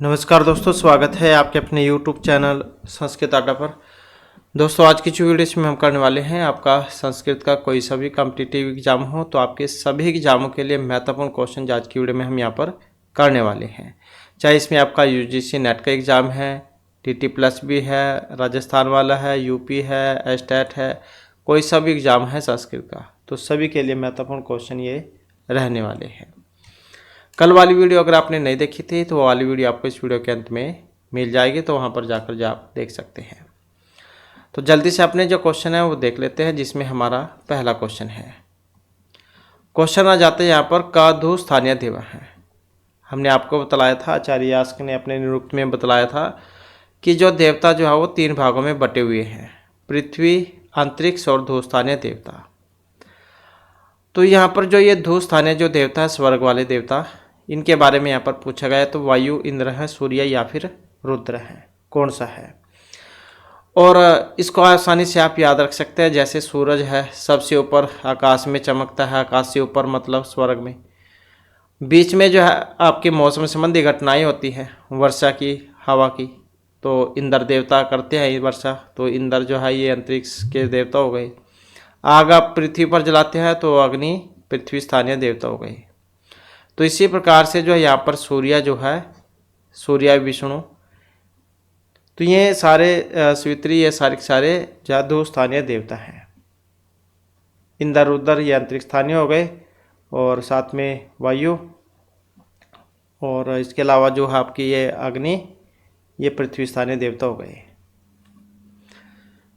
नमस्कार दोस्तों, स्वागत है आपके अपने YouTube चैनल संस्कृत अड्डा पर। दोस्तों, आज की जो वीडियो में हम करने वाले हैं, आपका संस्कृत का कोई सा भी कॉम्पिटिटिव एग्जाम हो तो आपके सभी एग्जामों के लिए महत्वपूर्ण क्वेश्चन आज की वीडियो में हम यहाँ पर करने वाले हैं। चाहे इसमें आपका UGC नेट का एग्ज़ाम है, TT प्लस भी है, राजस्थान वाला है, यूपी है, स्टेट है, कोई सा भी एग्ज़ाम है संस्कृत का, तो सभी के लिए महत्वपूर्ण क्वेश्चन ये रहने वाले हैं। कल वाली वीडियो अगर आपने नहीं देखी थी तो वो वाली वीडियो आपको इस वीडियो के अंत में मिल जाएगी, तो वहाँ पर जाकर आप देख सकते हैं। तो जल्दी से अपने जो क्वेश्चन है वो देख लेते हैं, जिसमें हमारा पहला क्वेश्चन है। क्वेश्चन आ जाते हैं यहाँ पर, का धू स्थानीय देव है। हमने आपको बतलाया था, आचार्य यास्क ने अपने निरुक्त में बतलाया था कि जो देवता जो है वो 3 भागों में बटे हुए हैं, पृथ्वी, अंतरिक्ष और धू स्थानीय देवता। तो यहाँ पर जो ये धू स्थानीय जो देवता है, स्वर्ग वाले देवता, इनके बारे में यहाँ पर पूछा गया है। तो वायु, इंद्र है, सूर्य या फिर रुद्र है, कौन सा है? और इसको आसानी से आप याद रख सकते हैं। जैसे सूरज है सबसे ऊपर आकाश में चमकता है, आकाश से ऊपर मतलब स्वर्ग में। बीच में जो है आपके मौसम संबंधी घटनाएं होती हैं, वर्षा की, हवा की, तो इंद्र देवता करते हैं ये वर्षा, तो इंद्र जो है ये अंतरिक्ष के देवता हो गए। आग आप पृथ्वी पर जलाते हैं तो अग्नि पृथ्वी स्थानीय देवता हो गए। तो इसी प्रकार से जो है यहाँ पर सूर्य जो है, सूर्य विष्णु, तो ये सारे सावित्री, ये सारे जादू स्थानीय देवता हैं। इंद्र रुद्र ये अंतरिक्ष स्थानीय हो गए, और साथ में वायु, और इसके अलावा जो है आपकी ये अग्नि, ये पृथ्वी स्थानीय देवता हो गए।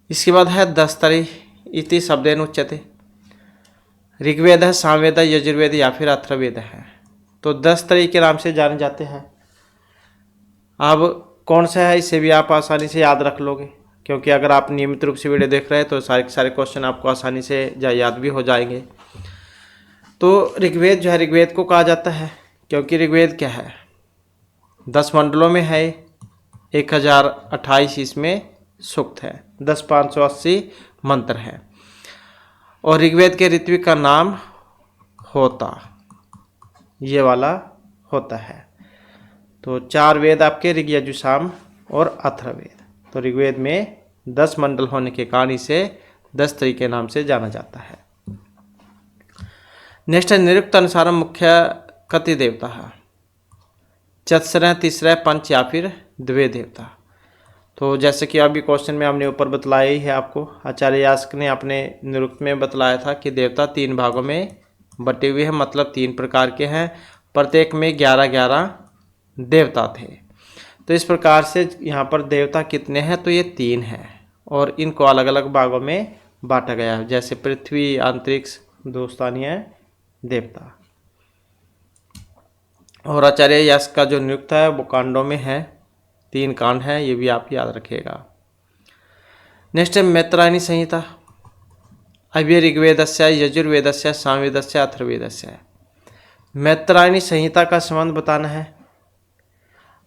इसके बाद है दस्तरी इति शब्देन उच्यते। ऋग्वेद है, सामवेद है, यजुर्वेद या फिर अथर्ववेद है। तो 10 तरह के नाम से जाने जाते हैं। अब कौन सा है इसे भी आप आसानी से याद रख लोगे, क्योंकि अगर आप नियमित रूप से वीडियो देख रहे हैं तो सारे के सारे क्वेश्चन आपको आसानी से याद भी हो जाएंगे। तो ऋग्वेद जो है, ऋग्वेद को कहा जाता है क्योंकि ऋग्वेद क्या है, 10 मंडलों में है, 1028 इसमें सूक्त है, 10,580 मंत्र है। और ऋग्वेद के ऋत्विक का नाम होता, ये वाला होता है। तो 4 वेद आपके ऋग, यजु, साम और अथर्ववेद। तो ऋग्वेद में 10 मंडल होने के कारण इसे 10 तरह के नाम से जाना जाता है। नेक्स्ट है, निरुक्त अनुसार मुख्य कति देवता है, चतुस्र, तीसरा, पंच या फिर द्वे देवता। तो जैसे कि अभी क्वेश्चन में हमने ऊपर बतलाया ही है आपको, आचार्य यास्क ने अपने निरुक्त में बतलाया था कि देवता 3 भागों में बटे हुए हैं, मतलब 3 प्रकार के हैं, प्रत्येक में 11-11 देवता थे। तो इस प्रकार से यहाँ पर देवता कितने हैं, तो ये 3 हैं, और इनको अलग अलग भागों में बांटा गया है, जैसे पृथ्वी, अंतरिक्ष, धू स्थानीय देवता। और आचार्य यास्क का जो नियुक्त है वो कांडों में है, 3 कांड है, ये भी आप याद रखिएगा। नेक्स्ट है मैत्रायणी संहिता। अभी ऋग्वेदस्य, यजुर्वेदस्य, सामवेदस्य, अथर्ववेदस्य। मैत्रायणी संहिता का संबंध बताना है।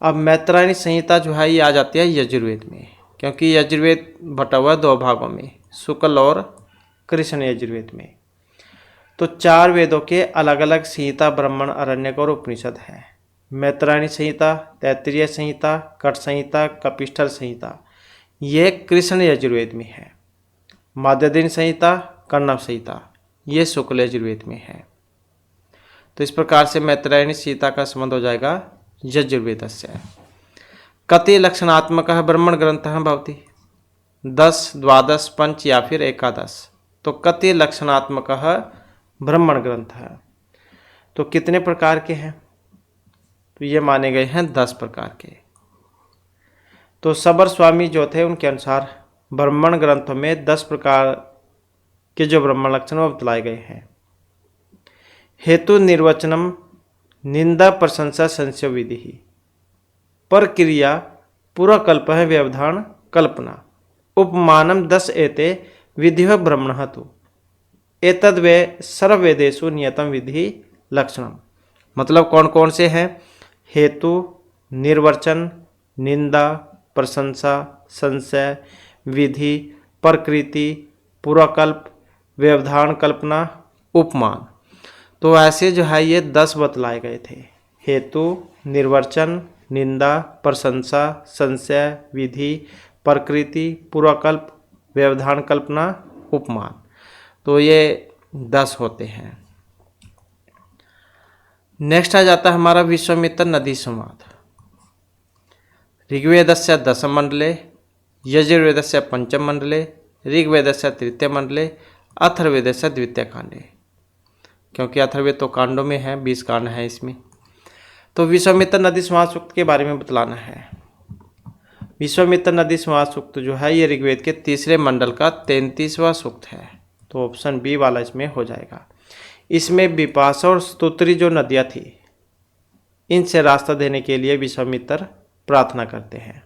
अब मैत्रायणी संहिता जो है ये आ जाती है यजुर्वेद में, क्योंकि यजुर्वेद बटा हुआ 2 भागों में, शुक्ल और कृष्ण यजुर्वेद में। तो 4 वेदों के अलग अलग संहिता ब्राह्मण, आरण्यक और उपनिषद है। मैत्रायणी संहिता, तैत्तिरीय संहिता, कट संहिता, कपिष्ठल संहिता, ये कृष्ण यजुर्वेद में है। माध्यदिन संहिता, कर्णव संहिता, ये शुक्ल यजुर्वेद में है। तो इस प्रकार से मैत्रायणी संहिता का संबंध हो जाएगा यजुर्वेद से। कति लक्षणात्मक ब्राह्मण ग्रंथ भवति, 10, 12, पंच या फिर 11। तो कति लक्षणात्मक ब्राह्मण ग्रंथ है, तो कितने प्रकार के हैं, तो ये माने गए हैं 10 प्रकार के। तो सबर स्वामी जो थे उनके अनुसार ब्राह्मण ग्रंथों में 10 प्रकार के जो ब्राह्मण लक्षण वो बतलाए गए हैं। हेतु निर्वचनम, निंदा, प्रशंसा, संशय विधि, प्रक्रिया, पूर्वकल्प है, व्यवधान, कल्पना, उपमानम 10 एते विधि ब्रह्मण तु एतद वे सर्ववेदेषु नियतम विधि लक्षणम। मतलब कौन कौन से हैं? हेतु, निर्वचन, निंदा, प्रशंसा, संशय, विधि, प्रकृति, पूर्वकल्प, व्यवधान, कल्पना, उपमान। तो ऐसे जो है ये 10 बतलाए गए थे। हेतु, निर्वचन, निंदा, प्रशंसा, संशय, विधि, प्रकृति, पूर्वकल्प, व्यवधान कल्पना, उपमान। तो ये 10 होते हैं। नेक्स्ट आ जाता है हमारा विश्वामित्र नदी संवाद। ऋग्वेदस्य दशमंडले, यजुर्वेदस्य पंचमंडले, ऋग्वेदस्य तृतीय मंडले, अथर्ववेदस्य द्वितीय कांडे। क्योंकि अथर्ववेद तो कांडों में है, 20 कांड है इसमें। तो विश्वामित्र नदी संवाद सूक्त के बारे में बतलाना है। विश्वामित्र नदी संवाद सूक्त जो है ये ऋग्वेद के तीसरे मंडल का 33वां सूक्त है। तो ऑप्शन बी वाला इसमें हो जाएगा। इसमें विपाशा और स्तोत्री जो नदियाँ थी, इनसे रास्ता देने के लिए विश्वामित्र प्रार्थना करते हैं।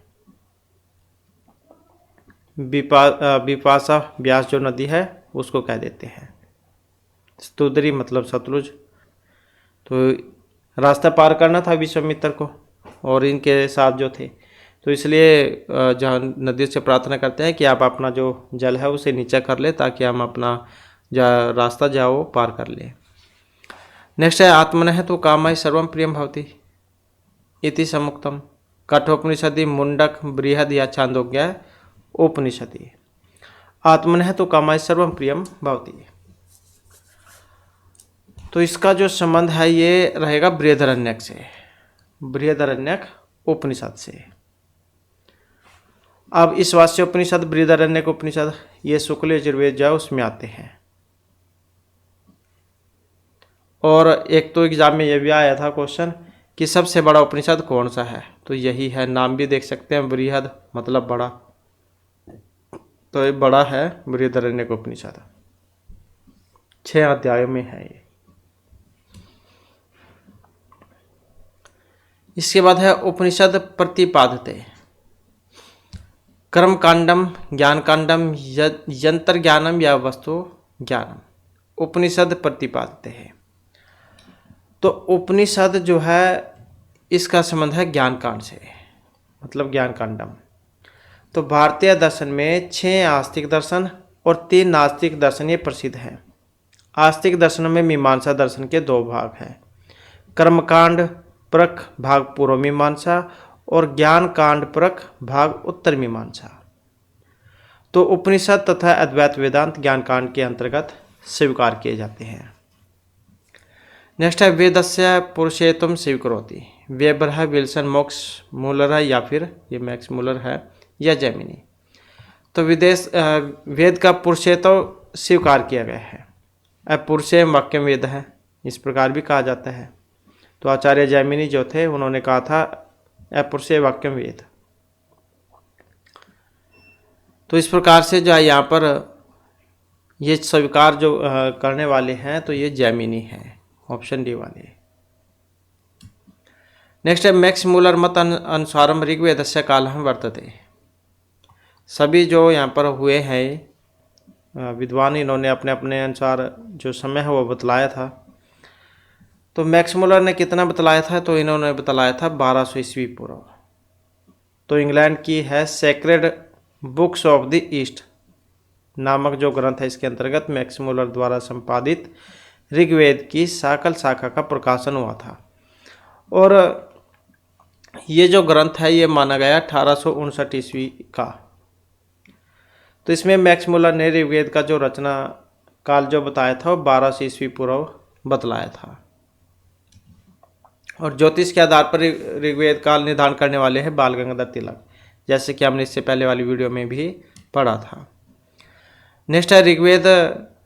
विपाशा व्यास जो नदी है उसको कह देते हैं। स्तोत्री मतलब सतलुज। तो रास्ता पार करना था विश्वामित्र को और इनके साथ जो थे, तो इसलिए जहाँ नदी से प्रार्थना करते हैं कि आप अपना जो जल है उसे नीचे कर ले ताकि हम अपना रास्ता जाओ पार कर ले। नेक्स्ट है आत्मनः तो कामाय सर्वम प्रियम भवति इति समुक्तम। कठोपनिषदि, मुंडक, बृहद या छांदोग्य उपनिषदि। आत्मनः तो कामाय सर्वम प्रियम भवति। तो इसका जो संबंध है ये रहेगा बृहदारण्यक से, बृहदारण्यक उपनिषद से। अब इस वास्य उपनिषद, बृहदारण्यक उपनिषद, ये शुक्ल यजुर्वेद जो उसमें आते हैं। और एक तो एग्जाम में ये भी आया था क्वेश्चन कि सबसे बड़ा उपनिषद कौन सा है, तो यही है। नाम भी देख सकते हैं, बृहद मतलब बड़ा, तो ये बड़ा है बृहदारण्यक उपनिषद। 6 अध्यायों में है ये। इसके बाद है उपनिषद प्रतिपादते। कर्म कांडम, ज्ञान कांडम, यंत्र ज्ञानम या वस्तु ज्ञानम। उपनिषद प्रतिपादते हैं। तो उपनिषद जो है इसका संबंध है ज्ञान कांड से, मतलब ज्ञान कांडम। तो भारतीय दर्शन में 6 आस्तिक दर्शन और 3 नास्तिक दर्शन ये प्रसिद्ध हैं। आस्तिक दर्शनों में मीमांसा दर्शन के 2 भाग हैं, कर्मकांड परक भाग पूर्व मीमांसा और ज्ञान कांड परक भाग उत्तर मीमांसा। तो उपनिषद तथा अद्वैत वेदांत ज्ञान कांड के अंतर्गत स्वीकार किए जाते हैं। नेक्स्ट है वेदस्य पुरुषेतुम स्वीकरोति। वेबर है, विल्सन, मोक्स मूलर है या फिर ये मैक्स मूलर है या जेमिनी। तो वेद का पुरुषेत्व स्वीकार किया गया है। पुरुषे वाक्यम वेद है, इस प्रकार भी कहा जाता है। तो आचार्य जैमिनी जो थे उन्होंने कहा था पुरुषे वाक्यम वेद। तो इस प्रकार से जो है यहाँ पर ये स्वीकार जो करने वाले हैं तो ये जैमिनी हैं, ऑप्शन डी वाले। नेक्स्ट है मैक्स मूलर मत अनुसारम ऋग्वेदस्य कालः वर्तते। सभी जो यहाँ पर हुए हैं विद्वान, इन्होंने अपने अपने अनुसार जो समय है वो बतलाया था। तो मैक्स मूलर ने कितना बतलाया था, तो इन्होंने बतलाया था 1200 ईस्वी पूर्व। तो इंग्लैंड की है sacred books of the east नामक जो ग्रंथ है, इसके अंतर्गत मैक्स मूलर द्वारा संपादित ऋग्वेद की साकल शाखा का प्रकाशन हुआ था। और ये जो ग्रंथ है ये माना गया 1859 ईस्वी का। तो इसमें मैक्स मूलर ने ऋग्वेद का जो रचना काल जो बताया था वो 1200 ईस्वी पूर्व बतलाया था। और ज्योतिष के आधार पर ऋग्वेद काल निर्धारण करने वाले हैं बाल गंगाधर तिलक, जैसे कि हमने इससे पहले वाली वीडियो में भी पढ़ा था। नेक्स्ट है ऋग्वेद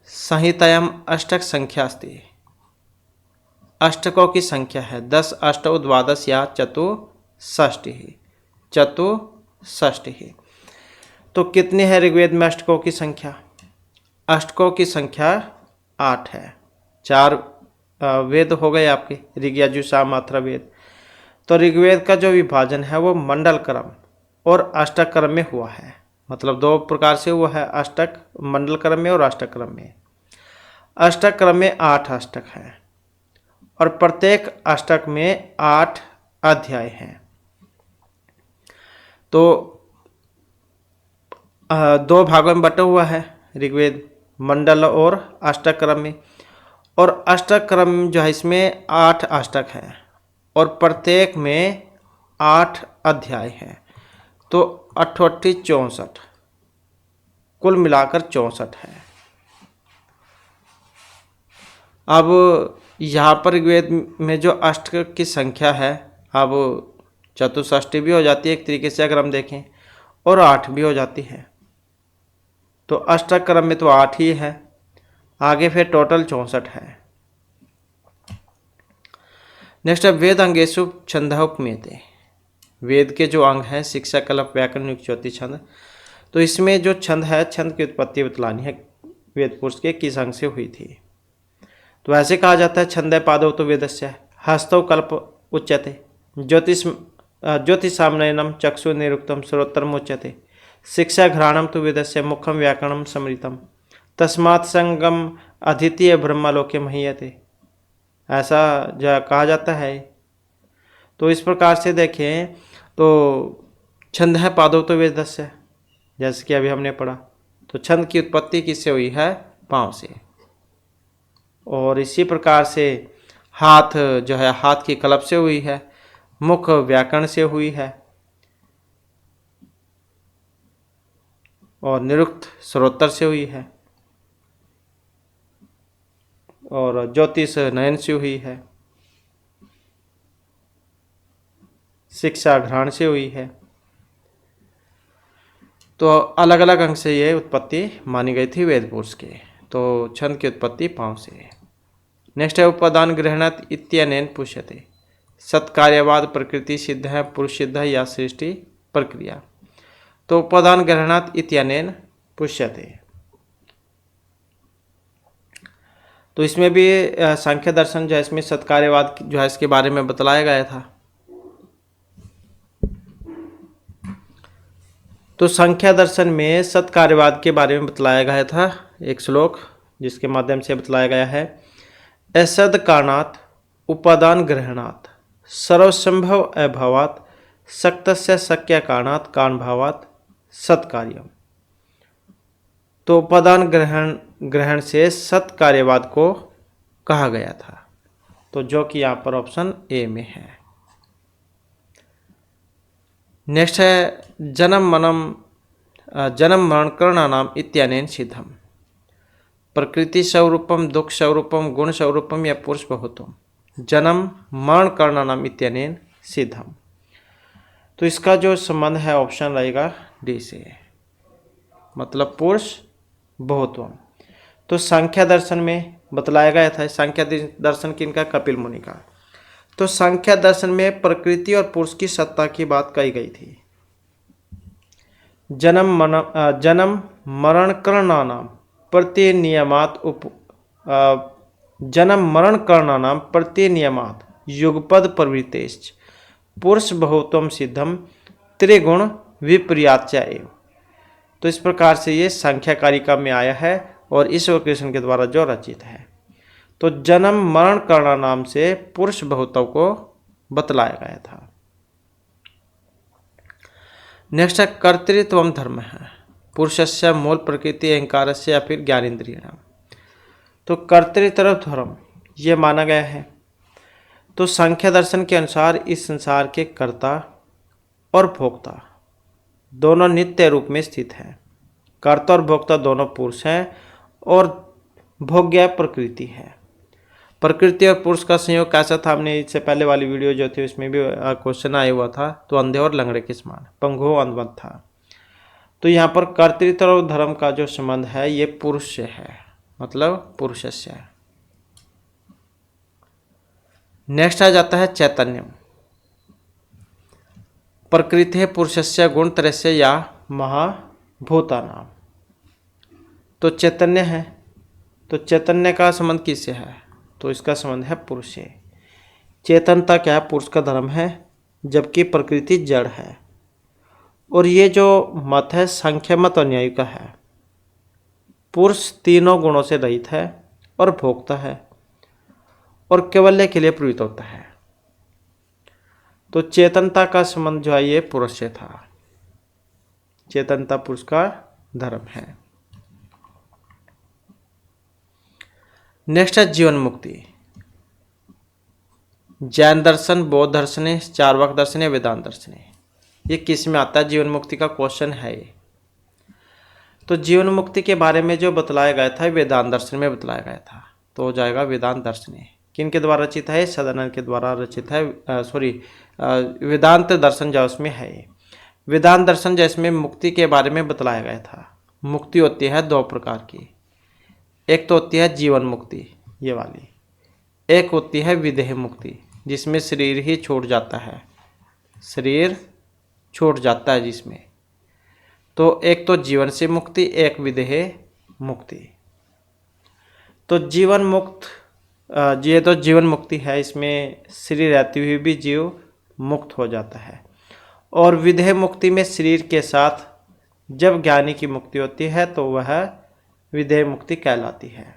संहितायाम अष्टक संख्या अस्ति। अष्टकों की संख्या है 10, 8, 12 या चतुष्षष्टि। तो कितनी है ऋग्वेद में अष्टकों की संख्या? अष्टकों की संख्या 8 है। 4 वेद हो गए आपके, ऋग, यजुः, साम, अथर्ववेद। तो ऋग्वेद का जो विभाजन है वो मंडल क्रम और अष्टक क्रम में हुआ है, मतलब 2 प्रकार से हुआ है, अष्टक मंडल क्रम में और अष्टक क्रम में। अष्टक क्रम में 8 अष्टक हैं और प्रत्येक अष्टक में 8 अध्याय हैं। तो 2 भागों में बटा हुआ है ऋग्वेद, मंडल और अष्टक क्रम में। और अष्टक क्रम जो है इसमें 8 अष्टक हैं और प्रत्येक में 8 अध्याय हैं, तो 88 64, कुल मिलाकर 64 है। अब यहाँ पर ऋग्वेद में जो अष्ट की संख्या है, अब चतुष्षष्ठी भी हो जाती है एक तरीके से अगर हम देखें, और 8 भी हो जाती है। तो अष्टक क्रम में तो 8 ही है, आगे फिर टोटल 64 है। नेक्स्ट है वेद अंगेशु छंद उपमेते। वेद के जो अंग हैं शिक्षा, कल्प, व्याकरण, युक्त, ज्योति, छंद, तो इसमें जो छंद है, छंद की उत्पत्ति बतलानी है वेद पुरुष के किस अंग से हुई थी। तो ऐसे कहा जाता है छंदे पादौ तो वेदस्य हस्तौ कल्प उच्यते ज्योतिषामनयनम चक्षु निरुक्तम श्रोत्रम उच्यते शिक्षा घ्राणम तो वेदस्य मुखम व्याकरणम समृतम तस्मात् संगम अद्वितीय ब्रह्मलोके महीयते, ऐसा कहा जाता है। तो इस प्रकार से देखें तो छंद है पादौ तो वेदस्य, जैसे कि अभी हमने पढ़ा, तो छंद की उत्पत्ति किससे हुई है? पाँव से। और इसी प्रकार से हाथ जो है हाथ की कलप से हुई है, मुख व्याकरण से हुई है, और निरुक्त श्रोत्र से हुई है, और ज्योतिष नयन से हुई है, शिक्षा घ्राण से हुई है। तो अलग अलग अंग से ये उत्पत्ति मानी गई थी वेद पुरुष के। तो छंद की उत्पत्ति पाँव से है। नेक्स्ट है उपादान ग्रहणात इत्यनेन पुष्यते। सत्कार्यवाद प्रकृति सिद्ध है, पुरुष सिद्ध है या सृष्टि प्रक्रिया। तो उपादान ग्रहणात इत्यनेन पुष्यते, तो इसमें भी सांख्य दर्शन जो है इसमें सत्कार्यवाद जो है इसके बारे में बतलाया गया था। तो संख्या दर्शन में सत्कार्यवाद के बारे में बतलाया गया था एक श्लोक, जिसके माध्यम से बतलाया गया है असद कारणात् उपादान ग्रहणात् सर्वसंभव अभावात् शक्तस्य शक्य कारणात् कारणभावात् सत्कार्यम। तो उपादान ग्रहण से सत्कार्यवाद को कहा गया था, तो जो कि यहाँ पर ऑप्शन ए में है। नेक्स्ट है जन्म मरण करणानाम इत्यानेन सिद्धम। प्रकृति स्वरूपम दुख स्वरूपम गुण स्वरूपम या पुरुष बहुत्वम जन्म मरण करणानाम इत्यानेन सिद्धम। तो इसका जो संबंध है ऑप्शन रहेगा डी से, मतलब पुरुष बहुत्वम। तो सांख्य दर्शन में बतलाया गया था, सांख्य दर्शन किनका? कपिल मुनि का। तो सांख्य दर्शन में प्रकृति और पुरुष की सत्ता की बात कही गई थी। जन्म मरण करणानाम प्रतिनियमात जन्म मरण करणानाम प्रतिनियमात युगपद प्रवृत्तेश्च पुरुष बहुत्वम सिद्धम त्रिगुण विपर्याच्य एव। तो इस प्रकार से ये सांख्य कारिका में आया है और इस कृष्ण के द्वारा जो रचित है। तो जन्म मरण करना नाम से पुरुष बहुत्व को बतलाया गया था। नेक्स्ट है कर्तृत्व धर्म है पुरुषस्य मूल प्रकृति अहंकार से या फिर ज्ञानेन्द्रिय। तो कर्तृत्व धर्म ये माना गया है। तो सांख्य दर्शन के अनुसार इस संसार के कर्ता और भोक्ता दोनों नित्य रूप में स्थित हैं। कर्ता और भोक्ता दोनों पुरुष हैं और भोग्य प्रकृति है। प्रकृति और पुरुष का संयोग कैसा था, हमने इससे पहले वाली वीडियो जो थी उसमें भी क्वेश्चन आया हुआ था। तो अंधे और लंगड़े के समान पंगु अंधवत था। तो यहाँ पर कर्तृत्व और धर्म का जो संबंध है ये पुरुष से है, मतलब पुरुष से है। नेक्स्ट आ जाता है चैतन्य। प्रकृति पुरुषस्य गुणत्रयस्य या महाभूता नाम। तो चैतन्य है, तो चैतन्य का संबंध किससे है? तो इसका संबंध है पुरुष से। चेतनता क्या है? पुरुष का धर्म है, जबकि प्रकृति जड़ है। और ये जो मत है सांख्य मत अन्यायी का है। पुरुष तीनों गुणों से रहित है और भोगता है और कैवल्य के लिए प्रवृत्त होता है। तो चेतनता का संबंध जो है ये पुरुष से था। चेतनता पुरुष का धर्म है। नेक्स्ट है जीवन मुक्ति। जैन दर्शन, बौद्ध दर्शन, चार्वाक दर्शन या वेदांत दर्शन। ये किस में आता है? जीवन मुक्ति का क्वेश्चन है ये। तो जीवन मुक्ति के बारे में जो बतलाया गया था वेदांत दर्शन में बतलाया गया था, तो हो जाएगा वेदांत दर्शन। किन के द्वारा रचित है? सदानंद के द्वारा रचित है। वेदांत दर्शन जो उसमें है ये। वेदांत दर्शन जिसमें मुक्ति के बारे में बतलाया गया था। मुक्ति होती है दो प्रकार की, एक तो होती है जीवन मुक्ति ये वाली, एक होती है विदेह मुक्ति जिसमें शरीर ही छूट जाता है, शरीर छूट जाता है जिसमें। तो एक तो जीवन से मुक्ति, एक विदेह मुक्ति। तो जीवन मुक्त ये तो जीवन मुक्ति है, इसमें शरीर रहते हुए भी जीव मुक्त हो जाता है। और विदेह मुक्ति में शरीर के साथ जब ज्ञानी की मुक्ति होती है तो वह विदेह मुक्ति कहलाती है।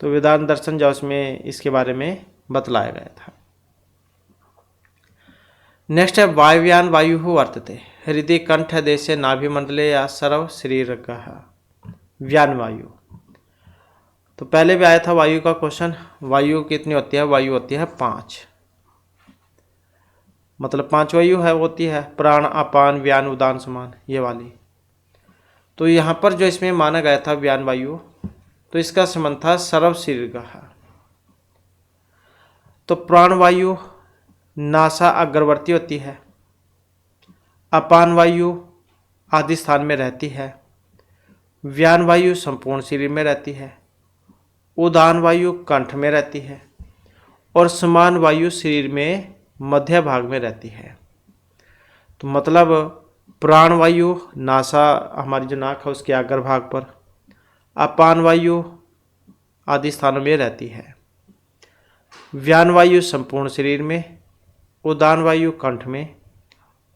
तो वेदांत दर्शन जो उसमें इसके बारे में बतलाया गया था। नेक्स्ट है वायुव्यान वायु वर्तते हृदय कंठ देशे नाभिमंडले या सर्व शरीर व्यान वायु। तो पहले भी आया था वायु का क्वेश्चन। वायु कितनी होती है? वायु होती है 5, मतलब 5 वायु है होती है, प्राण, अपान, व्यान, उदान, समान ये वाली। तो यहाँ पर जो इसमें माना गया था व्यान वायु, तो इसका संबंध था सर्व शरीर का। तो प्राण वायु नासा अग्रवर्ती होती है, अपान वायु आदि स्थान में रहती है, व्यान वायु संपूर्ण शरीर में रहती है, उदान वायु कंठ में रहती है और समान वायु शरीर में मध्य भाग में रहती है। तो मतलब प्राण वायु नासा हमारी जो नाक है उसके अग्र भाग पर, अपान वायु आदि स्थानों में रहती है, व्यान वायु संपूर्ण शरीर में, उदान वायु कंठ में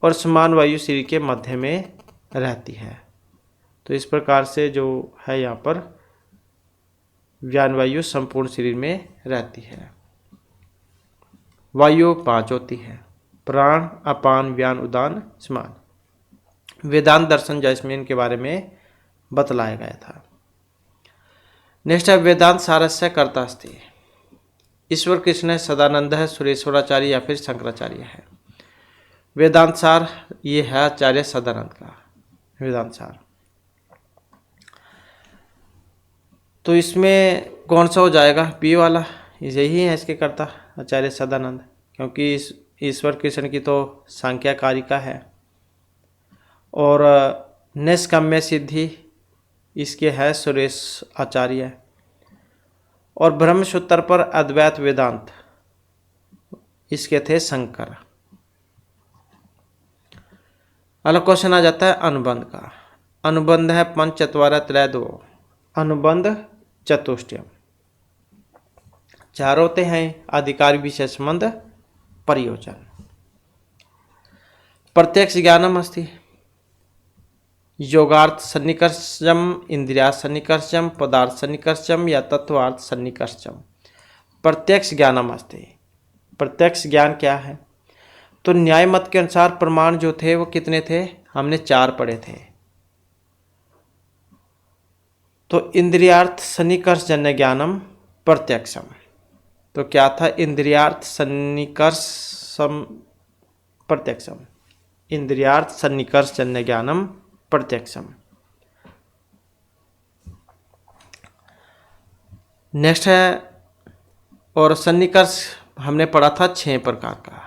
और समान वायु शरीर के मध्य में रहती है। तो इस प्रकार से जो है यहाँ पर व्यान वायु संपूर्ण शरीर में रहती है। वायु 5 होती है, प्राण, अपान, व्यान, उदान, समान। वेदांत दर्शन जैस्मिन के बारे में बतलाया गया था। नेक्स्ट है वेदांत सारस्य कर्ता अस्ति। ईश्वर कृष्ण है, सदानंद है, सुरेश्वराचार्य या फिर शंकराचार्य है। वेदांत सार ये है आचार्य सदानंद का वेदांत सार। तो इसमें कौन सा हो जाएगा? बी वाला, यही है इसके कर्ता आचार्य सदानंद, क्योंकि ईश्वर कृष्ण की तो सांख्या कारिका है और निष्काम्य सिद्धि इसके है सुरेश आचार्य और ब्रह्मसूत्र पर अद्वैत वेदांत इसके थे शंकर। अगला क्वेश्चन आ जाता है अनुबंध का। अनुबंध है पंचचत्वार त्रय दो, अनुबंध चतुष्टयम। 4 होते हैं, अधिकार विषय संबंध प्रयोजन। प्रत्यक्ष ज्ञानम अस्ति, योगार्थ सन्निकर्षम, इंद्रियार्थ सन्निकर्षम, पदार्थ सन्निकर्षम या तत्वार्थ सन्निकर्षम। प्रत्यक्ष ज्ञानम अस्ति, प्रत्यक्ष ज्ञान क्या है? तो न्याय मत के अनुसार प्रमाण जो थे वो कितने थे? हमने 4 पढ़े थे। तो इंद्रियार्थ सन्निकर्षजन्य ज्ञानम प्रत्यक्षम। तो क्या था? इंद्रियार्थ सन्निकर्षम प्रत्यक्षम, इंद्रियार्थ सन्निकर्षजन्य ज्ञानम प्रत्यक्षम। नेक्स्ट है और सन्निकर्ष हमने पढ़ा था 6 प्रकार का।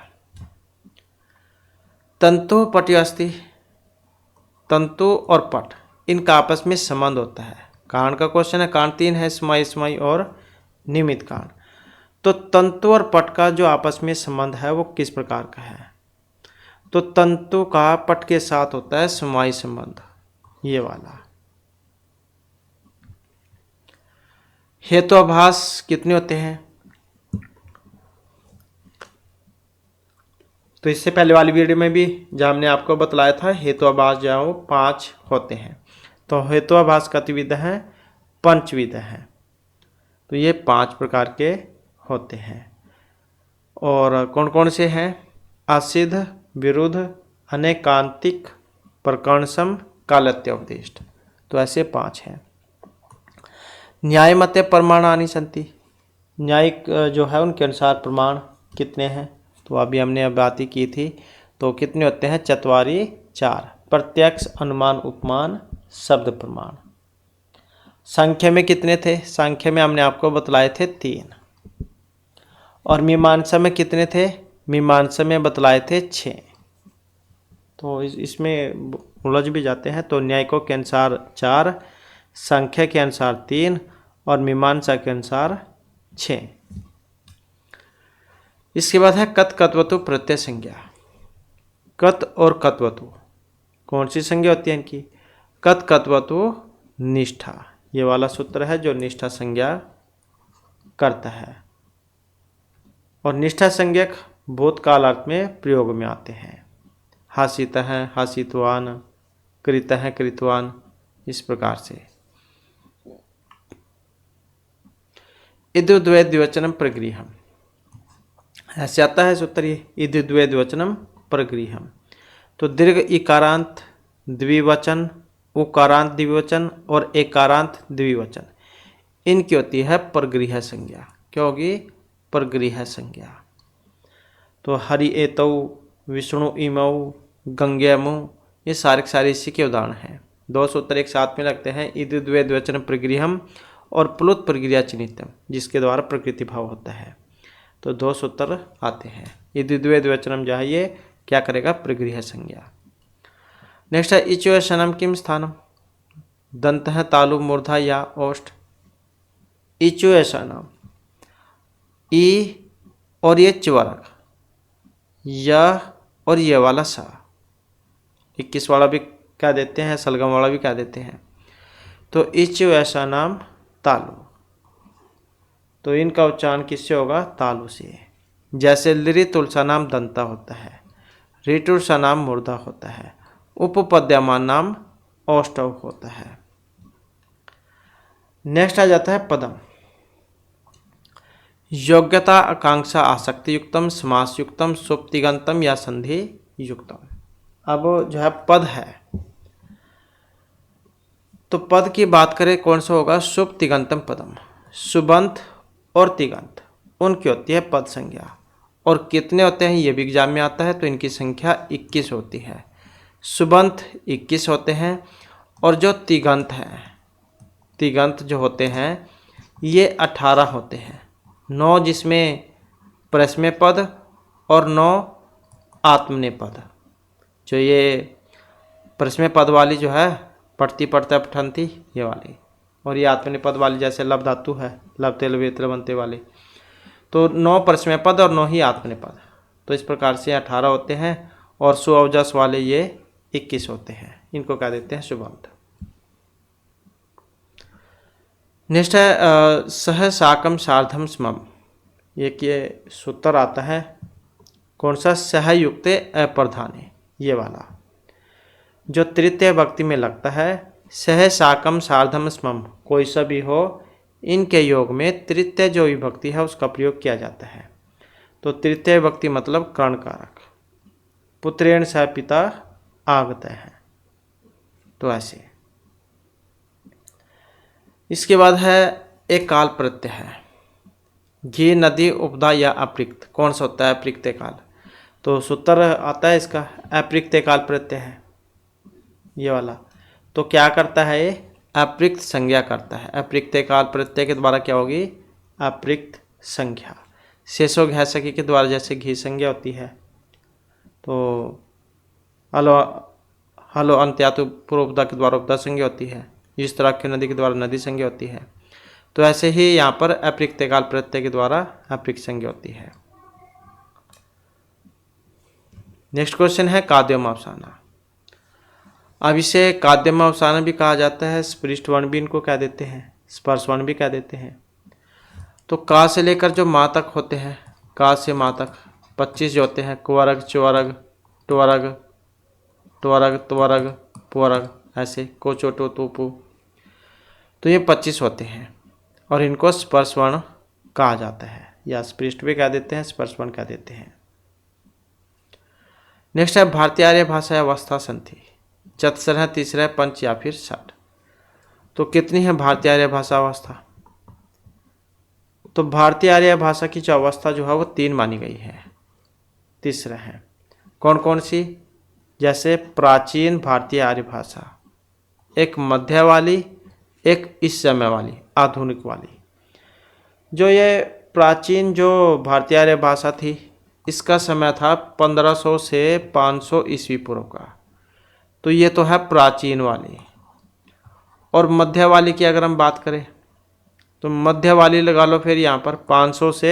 तंतु पट अस्ति, तंतु और पट इनका आपस में संबंध होता है। कारण का क्वेश्चन है, कारण 3 है, स्माई स्माई और निमित्त कारण। तो तंतु और पट का जो आपस में संबंध है वो किस प्रकार का है? तो तंतु का पट के साथ होता है समाई संबंध, ये वाला। हेतुआभास कितने होते हैं? तो इससे पहले वाली वीडियो में भी जहाँ हमने आपको बतलाया था हेतुआभास जो है वो 5 होते हैं। तो हेतुआभास कतिविध हैं? पंचविध हैं। तो ये 5 प्रकार के होते हैं। और कौन कौन से हैं? असिद्ध, विरुद्ध, अनेकांतिक, प्रकरणसम, कालत्योपदिष्ट। तो ऐसे 5 हैं। न्याय मते प्रमाणानि सन्ति, न्यायिक जो है उनके अनुसार प्रमाण कितने हैं, तो अभी हमने बात ही की थी। तो कितने होते हैं, चत्वारी 4। प्रत्यक्ष, अनुमान, उपमान, शब्द प्रमाण। संख्या में कितने थे, संख्या में हमने आपको बतलाए थे 3। और मीमांसा में कितने थे, मीमांसा में बतलाए थे 6। तो इसमें उलझ भी जाते हैं। तो न्यायिकों के अनुसार 4, संख्या के अनुसार 3 और मीमांसा के अनुसार 6। इसके बाद है कत, कत्वतु, प्रत्यय संज्ञा। कत और कत्वतु कौन सी संज्ञा होती है इनकी, कत, कत्वतु, निष्ठा। ये वाला सूत्र है जो निष्ठा संज्ञा करता है। और निष्ठा संज्ञक भूतकाल अर्थ में प्रयोग में आते हैं। हासित है, हासितवान, कृत है, कृतवान, इस प्रकार से। इद्युद्वय द्विवचनम प्रगृहम, ऐसे आता है सूत्र ये, इद्युद्वय द्विवचनम प्रगृहम। तो दीर्घ इकारांत द्विवचन, उकारांत द्विवचन और एकारांत द्विवचन, इनकी होती है परगृह संज्ञा। क्या होगी, परगृह संज्ञा। तो हरि एतौ, विष्णु इमौ, गंगेमु, ये सारे इसी के उदाहरण हैं। 2 सूत्र एक साथ में लगते हैं, इद्युद्वय द्विवचन प्रगृहम और प्लुत प्रक्रिया चिन्हितम, जिसके द्वारा प्रकृति भाव होता है। तो 2 सूत्र आते हैं। इद्युद्वय द्विवचनम जो है ये क्या करेगा, प्रगृह संज्ञा। नेक्स्ट है इचुएशनम किम स्थानम, दंत है, तालु, मूर्धा या ओष्ठ। इचुएशनम, ई और ये च्वर्ग, यह और ये वाला सा, 21 वाला भी क्या देते हैं, सलगम वाला भी क्या देते हैं। तो इचुएशनम तालु, तो इनका उच्चारण किससे होगा, तालु से। जैसे लिरितुलसा नाम दंता होता है, ऋतुर्सा नाम मूर्धा होता है, उपपद्यमान नाम औष्ठव होता है। नेक्स्ट आ जाता है पदम। योग्यता, आकांक्षा, आसक्ति युक्तम, समास युक्तम, सुप्तिगंतम या संधि युक्तम। अब जो है पद है, तो पद की बात करें कौन सा होगा, सुप्तिगंतम पदम। सुबंत और तिगंत उनकी होती है पद संज्ञा। और कितने होते हैं ये भी एग्जाम में आता है, तो इनकी संख्या 21 होती है। सुबंत 21 होते हैं और जो तिगंत हैं, तिगंत जो होते हैं ये 18 होते हैं। 9 जिसमें प्रश्न पद और 9 आत्मनेपद। जो ये प्रश्न पद वाली जो है, पढ़ती पढ़ता पठंती, ये वाली, और ये आत्मनेपद वाली जैसे लब धातु है, लबते लबेत लबंते वाली। तो 9 प्रश्न पद और 9 ही आत्मनेपद। तो इस प्रकार से 18 होते हैं। और सुअवजस वाले ये 21 होते हैं, इनको क्या देते हैं, सुबंत। नेक्स्ट है सह, साकम, सार्धम, स्मम। एक ये सूत्र आता है, कौन सा, सहयुक्त अप्रधाने, ये वाला जो तृतीय भक्ति में लगता है। सह, साकम, सार्धम, स्मम कोई सा भी हो, इनके योग में तृतीय जो विभक्ति है उसका प्रयोग किया जाता है। तो तृतीय विभक्ति मतलब करणकारक। पुत्रेण सह पिता आगत है, तो ऐसे। इसके बाद है एक काल प्रत्यय है, घी, नदी, उपदा या अपृक्त। कौन सा होता है, अपृक्त काल। तो सूत्र आता है इसका, अपृक्त काल प्रत्यय है ये वाला। तो क्या करता है ये, अपृक्त संज्ञा करता है। अपृक्त काल प्रत्यय के द्वारा क्या होगी, अपृक्त संज्ञा। शेषो घै सखी के द्वारा जैसे घी संज्ञा होती है, तो हलो हलो अंत्यातु पूर्व उपदा के द्वारा उपदा संज्ञा होती है। इस तरह की नदी के द्वारा नदी संज्ञा होती है। तो ऐसे ही यहाँ पर अपृक्त काल प्रत्यय के द्वारा अपृक्त संज्ञा होती है। नेक्स्ट क्वेश्चन है काद्यम अवसाना। अब इसे काद्यम अवसाना भी कहा जाता है, स्पृष्ट वर्ण भी इनको कह देते हैं, स्पर्श वर्ण भी कह देते हैं। तो का से लेकर जो माँ तक होते हैं, का से माँ तक 25 जो होते हैं, कुवरग, चुवरग, टुवरग, ट्वरग, त्वरग, पुवरग, ऐसे कोचो, टो, तोपु। तो ये 25 होते हैं और इनको स्पर्श वर्ण कहा जाता है, या स्पृष्ट भी कह देते हैं, स्पर्श वर्ण कह देते हैं। नेक्स्ट है भारतीय आर्य भाषा अवस्था संधि। चतसर है, तीसरा है, पंच या फिर षट। तो कितनी है भारतीय आर्य भाषा अवस्था, तो भारतीय आर्य भाषा की जो अवस्था जो है वो 3 मानी गई है। तीसरा है कौन कौन सी, जैसे प्राचीन भारतीय आर्य भाषा, एक मध्य वाली, एक इस समय वाली, आधुनिक वाली। जो ये प्राचीन जो भारतीय आर्य भाषा थी, इसका समय था 1500 से 500 ईस्वी पूर्व का, तो ये तो है प्राचीन वाली। और मध्य वाली की अगर हम बात करें तो मध्य वाली लगा लो फिर यहाँ पर 500 से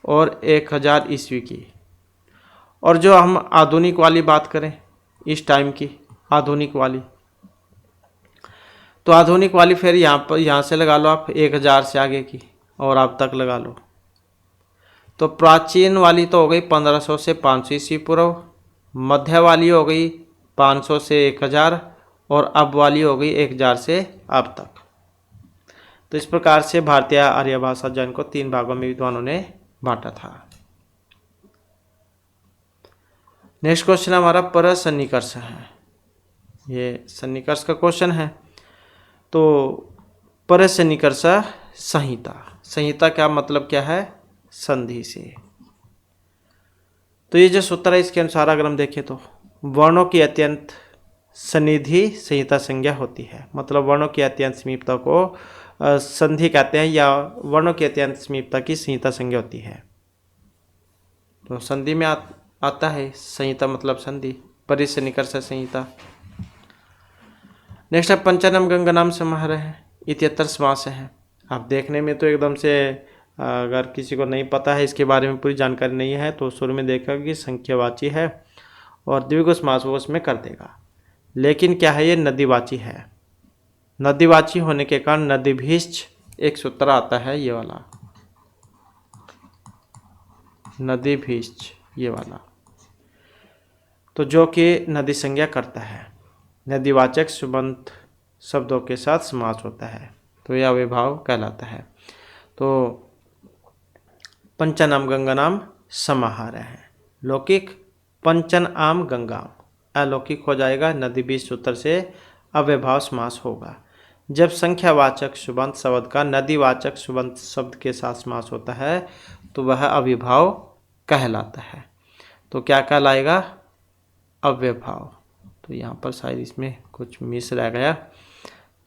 और 1000 ईस्वी की। और जो हम आधुनिक वाली बात करें इस टाइम की, आधुनिक वाली, तो आधुनिक वाली फिर यहाँ से लगा लो आप 1000 से आगे की और अब तक लगा लो। तो प्राचीन वाली तो हो गई 1500 से 500 ईस्वी पूर्व, मध्य वाली हो गई 500 से 1000 और अब वाली हो गई 1000 से अब तक। तो इस प्रकार से भारतीय आर्य भाषा अध्ययन को 3 भागों में विद्वानों ने बांटा था। नेक्स्ट क्वेश्चन हमारा पर सन्निकर्ष है। ये सन्निकर्ष का क्वेश्चन है। तो पर सन्निकर्ष संहिता, संहिता क्या मतलब क्या है, संधि से। तो ये जो सूत्र है इसके अनुसार अगर हम देखें तो वर्णों की अत्यंत सन्निधि संहिता संज्ञा होती है। मतलब वर्णों की अत्यंत समीपता को संधि कहते हैं या वर्णों की अत्यंत समीपता की संहिता संज्ञा होती है। तो संधि में आता है संहिता मतलब संधि, परिसन्निकर्ष संहिता। नेक्स्ट है पंचनम गंगानाम समाहार है, इत्यत्र समास है। आप देखने में तो एकदम से अगर किसी को नहीं पता है, इसके बारे में पूरी जानकारी नहीं है, तो शुरू में देखा कि संख्यावाची है और द्विगु समास वो उसमें कर देगा। लेकिन क्या है, ये नदीवाची है। नदीवाची होने के कारण नदीभीष्ट एक सूत्र आता है, ये वाला नदीभीष्ट, ये वाला, तो जो कि नदी संज्ञा करता है। नदीवाचक सुबंत शब्दों के साथ समास होता है, तो यह अविभाव कहलाता है। तो पंचनाम गंगानाम समाहार है। लौकिक पंचन आम गंगाम, अलौकिक हो जाएगा, नदीभीष्ट सूत्र से अव्यभाव समास होगा। जब संख्यावाचक सुबंत शब्द का नदीवाचक सुबंत शब्द के साथ समास होता है तो वह अविभाव कहलाता है। तो क्या कहलाएगा, अव्यभाव। तो यहाँ पर शायद इसमें कुछ मिस रह गया,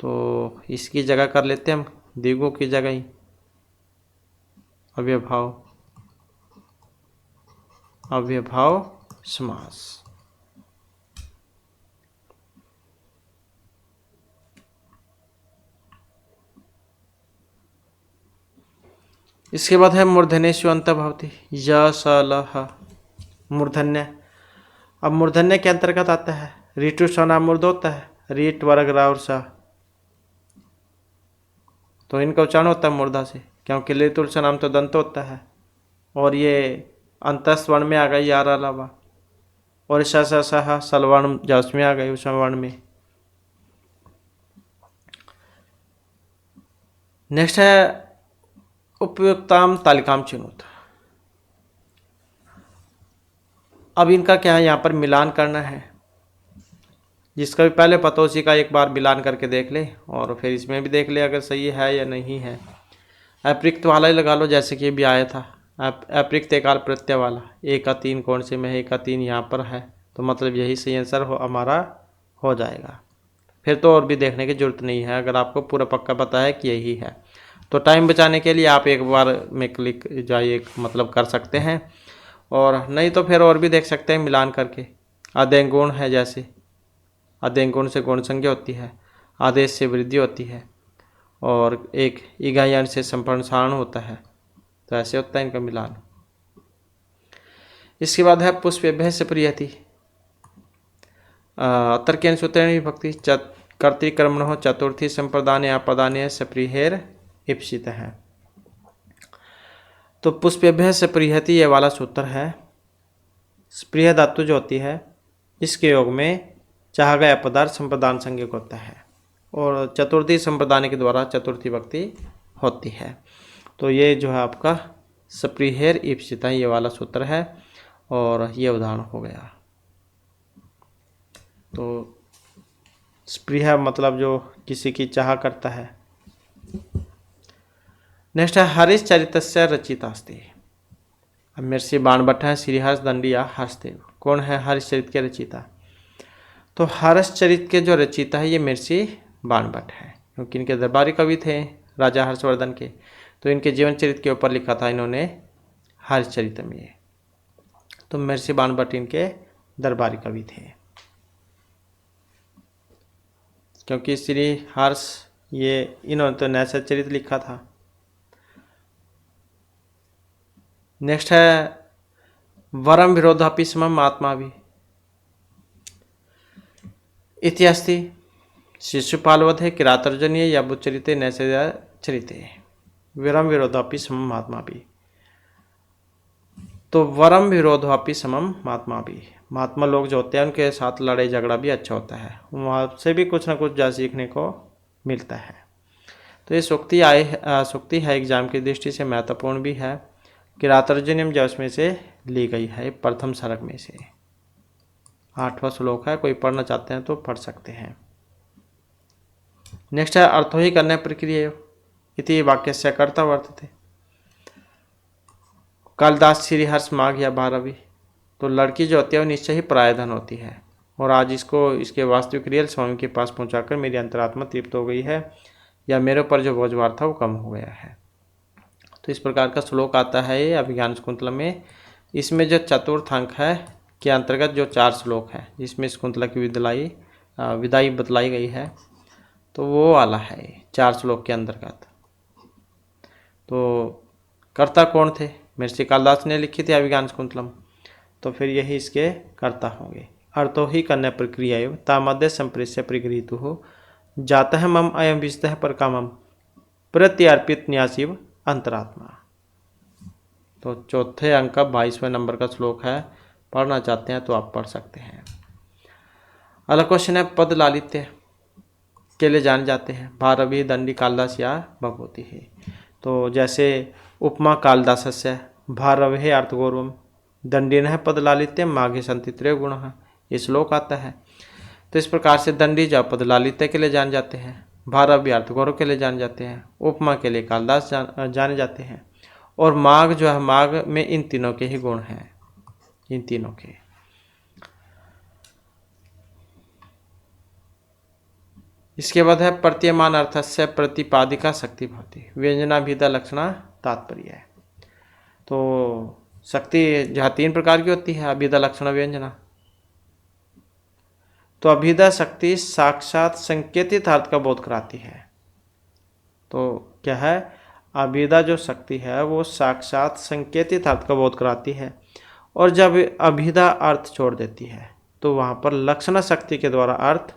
तो इसकी जगह कर लेते हैं हम द्विगु की जगह ही अव्यभाव, अव्यभाव समास। इसके बाद है मूर्धन्येषु अंतर्भवति य स ल ह, मूर्धन्य। अब मूर्धन्य के अंतर्गत आता है ऋतु सना मूर्ध होता है, रीट वर्ग रा और सा, तो इनका उच्चारण होता है मूर्धा से, क्योंकि ऋतु नाम तो दंत होता है और ये अंतस्वर्ण में आ गई यार अलावा, और सह सलवर्ण जस में आ गई उस वर्ण में। नेक्स्ट है उपयुक्ताम तालिकाम चिनुत। अब इनका क्या है, यहाँ पर मिलान करना है। जिसका भी पहले पता उसी का एक बार मिलान करके देख ले और फिर इसमें भी देख ले अगर सही है या नहीं है। अप्रिक्त वाला ही लगा लो, जैसे कि भी आया था अप्रिक्त एकाल प्रत्यय वाला, एक का 3 कौन से में है, एक का 3 यहाँ पर है, तो मतलब यही सही आंसर हमारा हो जाएगा। फिर तो और भी देखने की जरूरत नहीं है, अगर आपको पूरा पक्का पता है कि यही है। तो टाइम बचाने के लिए आप एक बार में क्लिक जाइए, मतलब कर सकते हैं, और नहीं तो फिर और भी देख सकते हैं मिलान करके। आदेश गुण है, जैसे आदेश गुण से गुण संज्ञा होती है, आदेश से वृद्धि होती है, और एक इगायन से संप्रसारण होता है, तो ऐसे होता है इनका मिलान। इसके बाद है पुष्पेभ्य से प्रियति तर्केन सूत्रेण विभक्ति कर्तृकर्मणो चतुर्थी संप्रदान या पदान सप्रिहेर इप्सित है। तो पुष्पेभ्य से प्रियति ये वाला सूत्र है। स्प्रिय धातु जो होती है इसके योग में चाहा गया पदार्थ संप्रदान संज्ञक होता है, और चतुर्थी संप्रदान के द्वारा चतुर्थी विभक्ति होती है। तो ये जो है आपका सप्रिहेर इप्सित ये वाला सूत्र है, और ये उदाहरण हो गया। तो स्प्रिय मतलब जो किसी की चाह करता है। नेक्स्ट है हरिश्चरितस्य रचितास्ति। अब महर्षि बाणभट्ट है श्रीहर्ष दंडी या हर्षदेव। कौन है हरिश्चरित के रचिता? तो हर्षचरित के जो रचिता है ये महर्षि बाणभट्ट है, क्योंकि इनके दरबारी कवि थे राजा हर्षवर्धन के, तो इनके जीवन चरित्र के ऊपर लिखा था इन्होंने हर्षचरित में। तो महर्षि बाणभट्ट इनके दरबारी कवि थे, क्योंकि श्री हर्ष ये इन्होंने तो नैषध चरित्र लिखा था। नेक्स्ट है वरम विरोधापि समम आत्मा भी। इतिहास्ति शिशुपालवध है किरातर्जनीय या बुच्चरिते नैषध चरिते वरम विरोधापि समम आत्मा भी। तो वरम विरोधापि समम महात्मा भी, महात्मा लोग जो होते हैं उनके साथ लड़ाई झगड़ा भी अच्छा होता है, वहाँ से भी कुछ ना कुछ जा सीखने को मिलता है। तो ये सूक्ति है एग्जाम की दृष्टि से महत्वपूर्ण भी है। किरातर्जनियम जो उसमें से ली गई है प्रथम सर्ग में से, 8वां श्लोक है, कोई पढ़ना चाहते हैं तो पढ़ सकते हैं। नेक्स्ट है अर्थो ही करने प्रक्रिया इति वाक्यस्य कर्ता वर्तते। कालिदास श्रीहर्ष माघ या 12वीं। तो लड़की जो होती है वो निश्चय ही परायधन होती है, और आज इसको इसके वास्तविक रियल स्वामी के पास पहुंचाकर मेरी अंतरात्मा तृप्त हो गई है, या मेरे ऊपर जो बोझभार था वो कम हो गया है। तो इस प्रकार का श्लोक आता है ये अभिज्ञान शकुंतला में। इसमें जो चतुर्थ अंक है के अंतर्गत जो 4 श्लोक है जिसमें शकुंतला की विदाई बतलाई गई है, तो वो वाला है 4 श्लोक के अंतर्गत। तो कर्ता कौन थे? महर्षि कालिदास ने लिखी थी अभिज्ञान शकुंतलम, तो फिर यही इसके कर्ता होंगे। अर्थो ही कन्या प्रक्रिया तामध्य संप्रेष्य प्रगृहीतु हो जाता है मम अयम विशतः पर कामम प्रत्यर्पित न्यासीव अंतरात्मा। तो चौथे अंक का 22वें नंबर का श्लोक है, पढ़ना चाहते हैं तो आप पढ़ सकते हैं। अगला क्वेश्चन है पद लालित्य के लिए जाने जाते हैं भारवी दंडी कालिदास या भगवती है। तो जैसे उपमा कालिदासस्य भारवे अर्थगौरवम दंडी है पद लालित्य माघे संति त्रय गुण, ये श्लोक आता है। तो इस प्रकार से दंडी जो पद लालित्य के लिए जाने जाते हैं, भारवी अर्थगौरव के लिए जाने जाते हैं, उपमा के लिए कालिदास जाने जाते हैं, और माघ जो है माघ में इन तीनों के ही गुण हैं, इन तीनों के। इसके बाद है प्रतीयमान अर्थस्य प्रतिपादिका शक्ति भवति व्यंजनाभिधा लक्षणा तात्पर्य है। तो शक्ति जहाँ 3 प्रकार की होती है, अभिधा लक्षणा व्यंजना। तो अभिधा शक्ति साक्षात संकेतित अर्थ का बोध कराती है। तो क्या है, अभिधा जो शक्ति है वो साक्षात संकेतित अर्थ का बोध कराती है, और जब अभिधा अर्थ छोड़ देती है तो वहाँ पर लक्षणा शक्ति के द्वारा अर्थ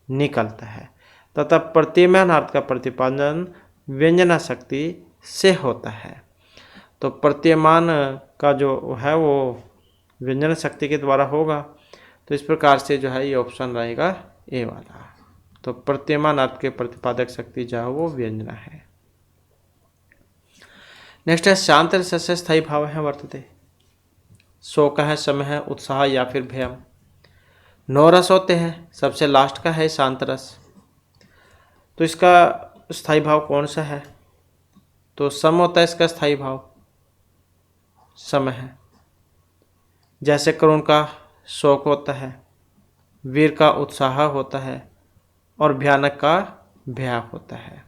निकलता है, तथा प्रतीयमान अर्थ का प्रतिपादन व्यंजना शक्ति से होता है। तो प्रतीयमान का जो है वो व्यंजन शक्ति के द्वारा होगा। तो इस प्रकार से जो है ये ऑप्शन रहेगा ए वाला। तो प्रतीयमान अर्थ के प्रतिपादक शक्ति जो है वो व्यंजना है। नेक्स्ट है शांत रस से स्थायी भाव है वर्तते। शोक है, समय है, उत्साह या फिर भयम। 9 रस होते हैं, सबसे लास्ट का है शांत रस। तो इसका स्थायी भाव कौन सा है? तो सम होता है इसका स्थायी भाव, समय है। जैसे करुण का शोक होता है, वीर का उत्साह होता है, और भयानक का भय होता है।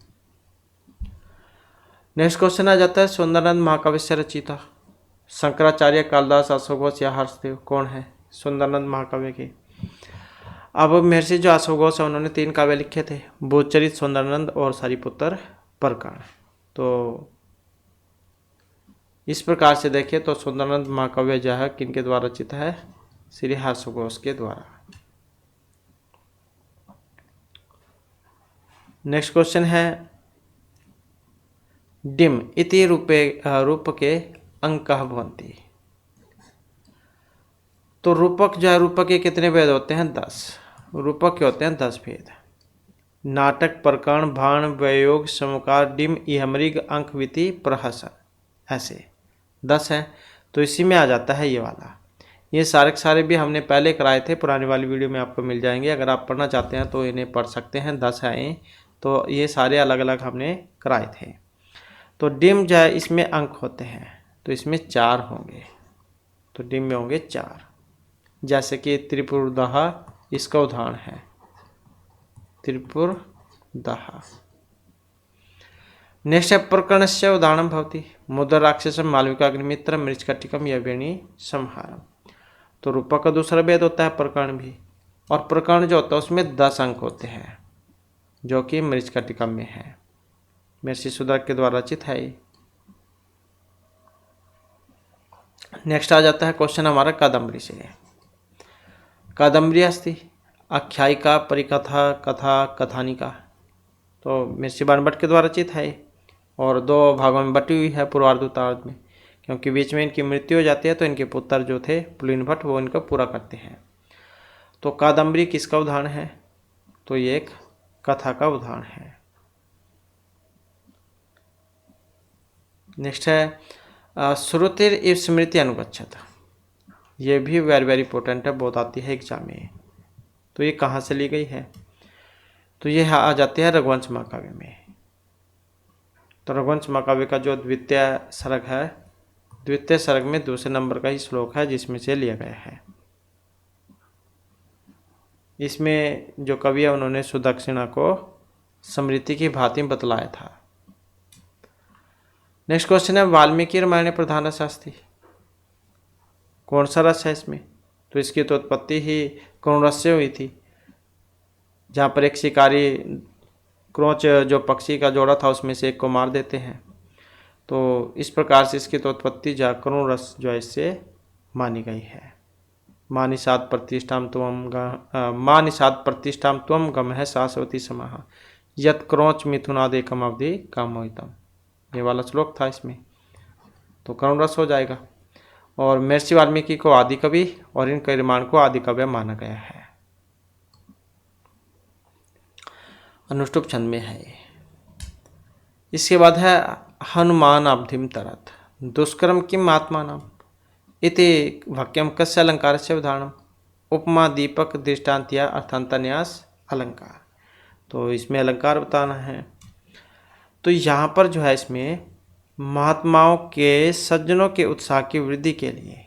नेक्स्ट क्वेश्चन आ जाता है सुंदरानंद महाकाव्य से रचिता। शंकराचार्य, कालिदास, अशोकघोष या हर्षदेव। कौन है सुंदरानंद महाकाव्य के? अब महर्षि जो अशोकघोष है उन्होंने 3 काव्य लिखे थे, बुद्धचरित, सुंदरानंद और सारिपुत्र प्रकरण। तो इस प्रकार से देखिए तो सुंदरानंद महाकाव्य जो है किनके द्वारा रचित है? श्री अशोकघोष के द्वारा। नेक्स्ट क्वेश्चन है डिम इति रूप के अंक भवन्ति। तो रूपक जो है, रूपक के कितने भेद होते हैं? 10 रूपक के होते हैं 10 भेद। नाटक, प्रकरण, भाण, वयोग, समकार, डिम, इहमृग, अंक, विति, प्रहसन, ऐसे 10 हैं। तो इसी में आ जाता है ये वाला। ये सारे भी हमने पहले कराए थे, पुरानी वाली वीडियो में आपको मिल जाएंगे। अगर आप पढ़ना चाहते हैं तो इन्हें पढ़ सकते हैं। 10 हैं, तो ये सारे अलग अलग हमने कराए थे। तो डिम जो है इसमें अंक होते हैं, तो इसमें 4 होंगे, तो डिम में होंगे 4। जैसे कि त्रिपुरदहा इसका उदाहरण है, त्रिपुरदहा। नेक्स्ट है प्रकरणस्य उदाहरणं भवति मुद्राराक्षसं मालविकाग्निमित्रं मृच्छकटिकं यवेणी संहारम। तो रूपक का दूसरा भेद होता है प्रकरण भी, और प्रकरण जो होता है उसमें 10 अंक होते हैं, जो कि मृच्छकटिकम में है। महर्षि सुदाक के द्वारा रचित है। नेक्स्ट आ जाता है क्वेश्चन हमारा कादम्बरी से। कादम्बरी अस्ति आख्यायिका परिकथा कथा कथानिका। तो महर्षि बाणभट्ट के द्वारा रचित है और 2 भागों में बटी हुई है, पूर्वार्ध उत्तरार्ध में, क्योंकि बीच में इनकी मृत्यु हो जाती है तो इनके पुत्र जो थे पुलिन भट्ट वो इनका पूरा करते हैं। तो कादम्बरी किसका उदाहरण है? तो ये एक कथा का उदाहरण है। नेक्स्ट है श्रुतिर इव स्मृति अनुगच्छत। ये भी वेरी वेरी इंपॉर्टेंट है, बहुत आती है एग्जाम में। तो ये कहाँ से ली गई है? तो ये आ जाती है रघुवंश महाकाव्य में। तो रघुवंश महाकाव्य का जो द्वितीय सर्ग है, द्वितीय सर्ग में दूसरे नंबर का ही श्लोक है जिसमें से लिया गया है। इसमें जो कवि है उन्होंने सुदक्षिणा को स्मृति की भांति बतलाया था। नेक्स्ट क्वेश्चन है वाल्मीकि रामायण प्रधान रस अस्ति। कौन सा रस है इसमें? तो इसकी तो उत्पत्ति ही करुण रस से हुई थी, जहाँ पर एक शिकारी क्रोच जो पक्षी का जोड़ा था उसमें से एक को मार देते हैं। तो इस प्रकार से इसकी तो उत्पत्ति करुण रस जो है इससे मानी गई है। माँ निषाद प्रतिष्ठाम त्वम गम है शाश्वती समाह यत क्रोच मिथुनादेकम अवधि कामोहितम। ये वाला श्लोक था इसमें, तो करुण रस हो जाएगा। और महर्षि वाल्मीकि को आदि कवि और इनके रामायण को आदि काव्य माना गया है। अनुष्टुप छंद में है। इसके बाद है हनुमान अब्धिम तरत दुष्कर्म किम आत्मानम इति वाक्यम कस्य अलंकारस्य उदाहरणम उपमा दीपक दृष्टांत्या अर्थांतन्यास अलंकार। तो इसमें अलंकार बताना है। तो यहाँ पर जो है इसमें महात्माओं के सज्जनों के उत्साह की वृद्धि के लिए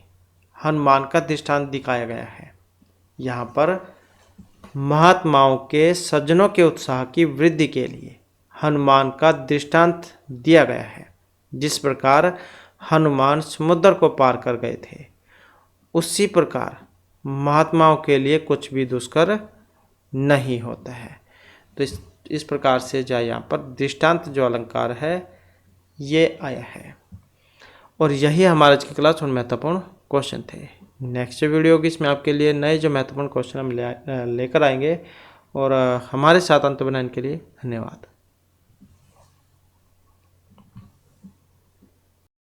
हनुमान का दृष्टांत दिखाया गया है। यहाँ पर महात्माओं के सज्जनों के उत्साह की वृद्धि के लिए हनुमान का दृष्टांत दिया गया है। जिस प्रकार हनुमान समुद्र को पार कर गए थे, उसी प्रकार महात्माओं के लिए कुछ भी दुष्कर नहीं होता है। तो इस प्रकार से जो यहाँ पर दृष्टांत जो अलंकार है ये आया है। और यही हमारे आज की क्लास और महत्वपूर्ण क्वेश्चन थे। नेक्स्ट वीडियो की इसमें आपके लिए नए जो महत्वपूर्ण क्वेश्चन हम लेकर आएंगे। और हमारे साथ अंत बनाने के लिए धन्यवाद।